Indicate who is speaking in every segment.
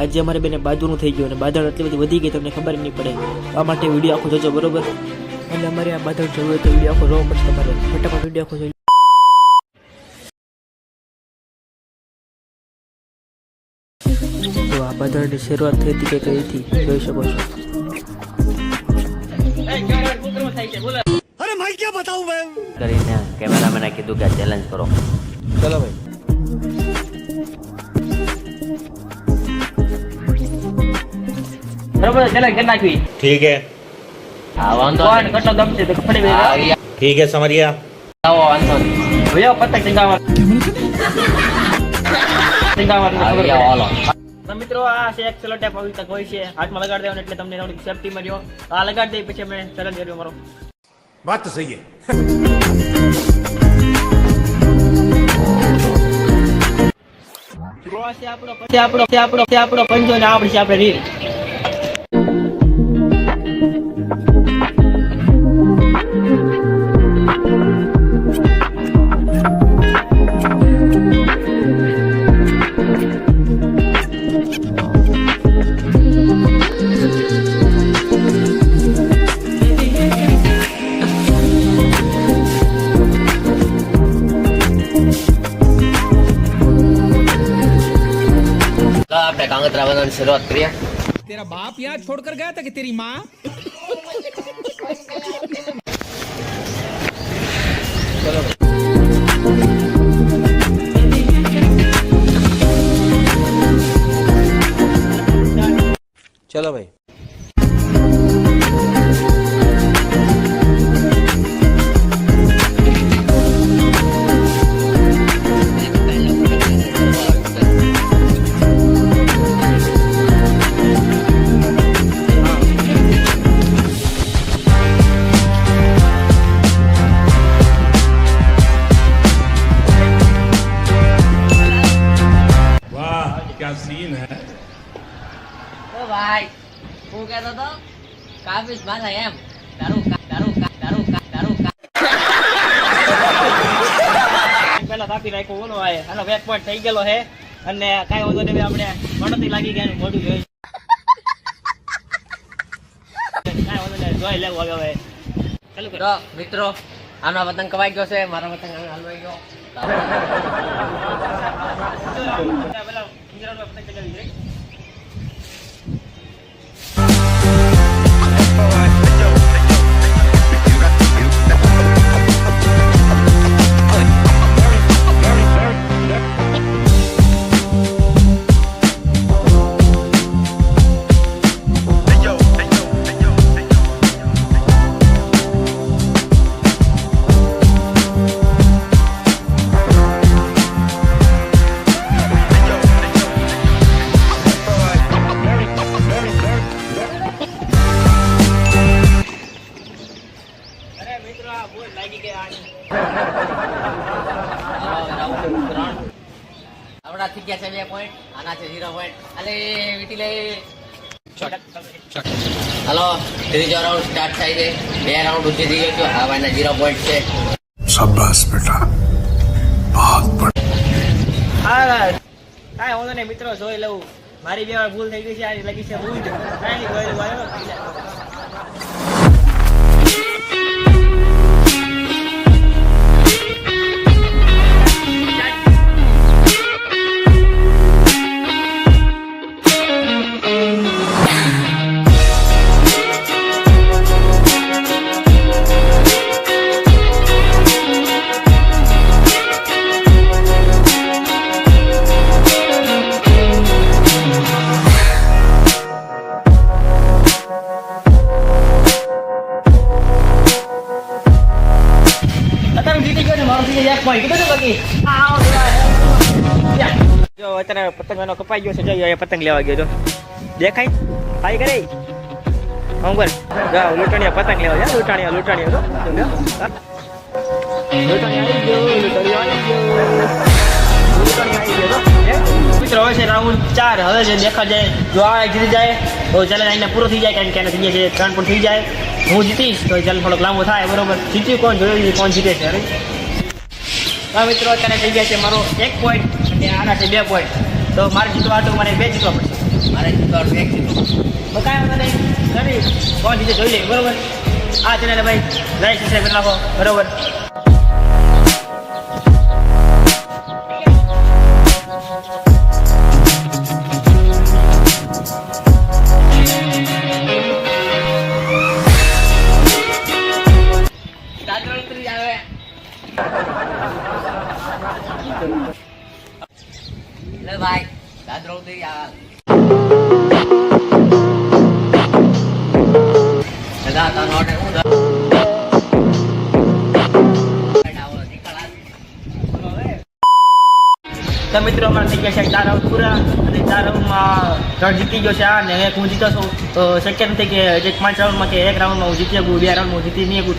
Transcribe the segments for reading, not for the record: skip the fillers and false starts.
Speaker 1: આજે અમારે બેને બાદુનું થઈ ગયું અને બાદળ એટલી બધી વધી ગઈ તમને ખબર નહીં પડે. આ માટે વિડીયો આખો જોજો બરોબર. અને અમારે આ બાદળ જોવું હોય તો વિડીયો આખો જોવો પડશે તમારે. ફટાફટ વિડીયો આખો જોઈ. તો આ બાદળની શરૂઆત થઈ હતી કે કઈ હતી જોઈ શકો છો.
Speaker 2: अरे भाई क्या बताऊं मैं
Speaker 3: કરીને કેમેરામેને કીધું કે ચેલેન્જ કરો.
Speaker 1: ચલો ભાઈ.
Speaker 3: બરોબર ચેલેન્જ કરી નાખવી.
Speaker 4: ठीक है
Speaker 3: હા વાંધો નહીં.
Speaker 1: કેટલો દમ છે તો ફડી ભાઈ.
Speaker 4: ठीक है समझ गया
Speaker 3: આવો વાંધો નહીં.
Speaker 1: ભૈયા પતંગ ચગાવવા.
Speaker 3: હાલો.
Speaker 1: તો મિત્રો આ છે એક ચલો ટેપ આવી તક હોય છે હાથમાં લગાડી દેવાનું એટલે તમને થોડી સેફટી મળ્યો. આ લગાડી દઈ પછી અમે ચેલેન્જ કર્યો મારો.
Speaker 2: बात तो सही है
Speaker 1: આપણો પંજો ને આપણી છે આપણે રીલ.
Speaker 3: આપણે કાંગતરા બનાવવાની શરૂઆત કરીએ.
Speaker 5: तेरा बाप यहाँ छोड़कर गया था कि तेरी माँ?
Speaker 1: ચલો ભાઈ.
Speaker 2: वाह क्या सीन है
Speaker 3: ઓ ભાઈ હું કહેતો તો કાફીસ માથા એમ દારૂ
Speaker 1: પેલા કાપી નાખ્યો ઓલો આય હાલો બેક પોઈન્ટ થઈ ગયેલો હે અને કાઈ વાંધો નહીં આપણે ગણતરી લાગી ગયા મોઢું જોઈ. કાઈ વાંધો નહીં જોઈ લેવું હવે ચાલુ કરો.
Speaker 3: તો મિત્રો આનો પતંગ કવાઈ ગયો છે. મારો પતંગ હલવાઈ ગયો.
Speaker 1: પેલા પિંજરાનો પતંગ ચગાવી દે.
Speaker 3: આપણા થઈ ગયા છે 2 પોઈન્ટ. આના છે 0 પોઈન્ટ. અલે વીટી લે. હાલો ત્રીજો રાઉન્ડ સ્ટાર્ટ થાય છે. 2 રાઉન્ડ ઉઠી થઈ ગયો. હા ભાઈના 0 પોઈન્ટ છે.
Speaker 2: शाबाश बेटा बहुत बढ़िया
Speaker 1: હા કાઈ વાંધો નહીં મિત્રો જોઈ લઉં. મારી બે વાર ભૂલ થઈ ગઈ છે. આ લાગી છે ભૂલ. કાઈ નહીં જોઈ લઉં. જો અત્યારે પતંગ એનો કપાઈ ગયો છે. જો પતંગ લેવા ગયો. જો દેખાય ભાઈ કરે અંગર જાઓ લૂંટણીયા પતંગ લેવા જાય. લૂંટણીયા તો મિત્રો હવે છે રાઉન્ડ 4. હવે જે દેખા જાય જો આ જીતી જાય તો ચેલેન્જ આઈને પૂરો થઈ જાય. કારણ કે એને થઈ જાય 3 પણ થઈ જાય. હું જીતીશ તો ચેલેન્જ થોડોક લાંબો થાય બરોબર. જીત્યું કોણ જોયું કોણ જીતે છે. અરે હા મિત્રો અત્યારે થઈ ગયા છે મારો 1 પોઈન્ટ અને આના છે 2 પોઈન્ટ. તો મારે જીતવા તો મને 2 જીતવા પડશે.
Speaker 3: મારે જીતવાનું એક જીતું.
Speaker 1: તો કાંઈ વાંધો નહીં કરી કોણ જીતે જોઈ લે બરોબર. આ ચેનલ ભાઈ લાઈક સબસ્ક્રાઈબ કરી નાખો બરોબર.
Speaker 3: દાદરો ઉતરી આવે. લે ભાઈ દાદરો ઉતરી આવે. દાદા તારો ઓર્ડર હું દઉં. આવો નીકળ આ.
Speaker 1: તો મિત્રો અમારે થઈ ગયા છે 4 રાઉન્ડ પૂરા અને 4 રાઉન્ડમાં 3 જીતી ગયો છે આ અને એક હું જીતો છું. તો શક્ય નથી કે એક 5 રાઉન્ડમાં કે 1 રાઉન્ડમાં હું જીતી શકું, 2 રાઉન્ડમાં હું જીતી નહીં શકું.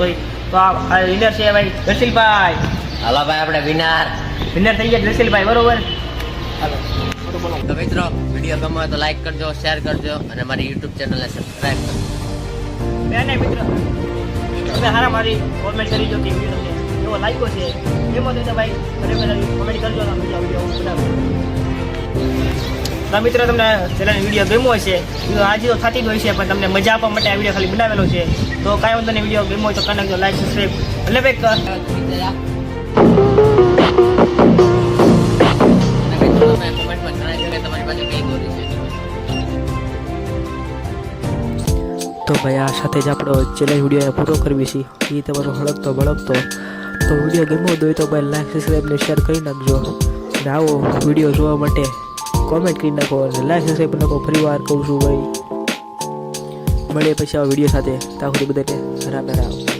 Speaker 1: તો આ વિનર છે ભાઈ જસીલભાઈ.
Speaker 3: હાલો ભાઈ આપણે વિનર.
Speaker 1: વિનર થઈ ગયા જસીલભાઈ બરોબર.
Speaker 3: તો મિત્રો વિડીયો ગમે તો લાઈક કરજો, શેર કરજો અને મારી યુટ્યુબ ચેનલને સબસ્ક્રાઇબ કરજો.
Speaker 1: બેને મિત્રો તમે હારા મારી કોમેન્ટ કરી જો કે વિડીયો તમને એવો લાગ્યો છે એમાં તો ભાઈ ખરેખર કોમેન્ટ કરજો તો વિડીયો બનાવો. તો મિત્રો તમને ચેનલનો વિડીયો ગમ્યો હશે આજે તો થતી જ હોય છે પણ તમને મજા આપવા માટે આ વિડીયો ખાલી બનાવેલો છે. તો કાંઈ વાંધો નહીં, વિડીયો ગમ્યો હોય તો કરી નાખજો લાઈક સબસ્ક્રાઈબ એટલે ભાઈ
Speaker 3: કોમેન્ટમાં જણાવજો કે તમારી પાસે કઈ ગોરી છે.
Speaker 4: તો ભાઈ આ સાથે જ આપણો ચેલેન્જ વિડીયો પૂરો કરવી છે. એ તમારો હળકતો ભળકતો તો વિડીયો ગમ્યો હોય તો ભાઈ લાઈક સબસ્ક્રાઈબ ને શેર કરી નાખજો અને આવો વિડીયો જોવા માટે કોમેન્ટ કરી નાખો અને લાઈક સબસ્ક્રાઈબ નાખો. ફરી વાર કહું છું ભાઈ મળીએ પછી આવા વિડીયો સાથે. ત્યાં સુધી બધાને રામ રામ.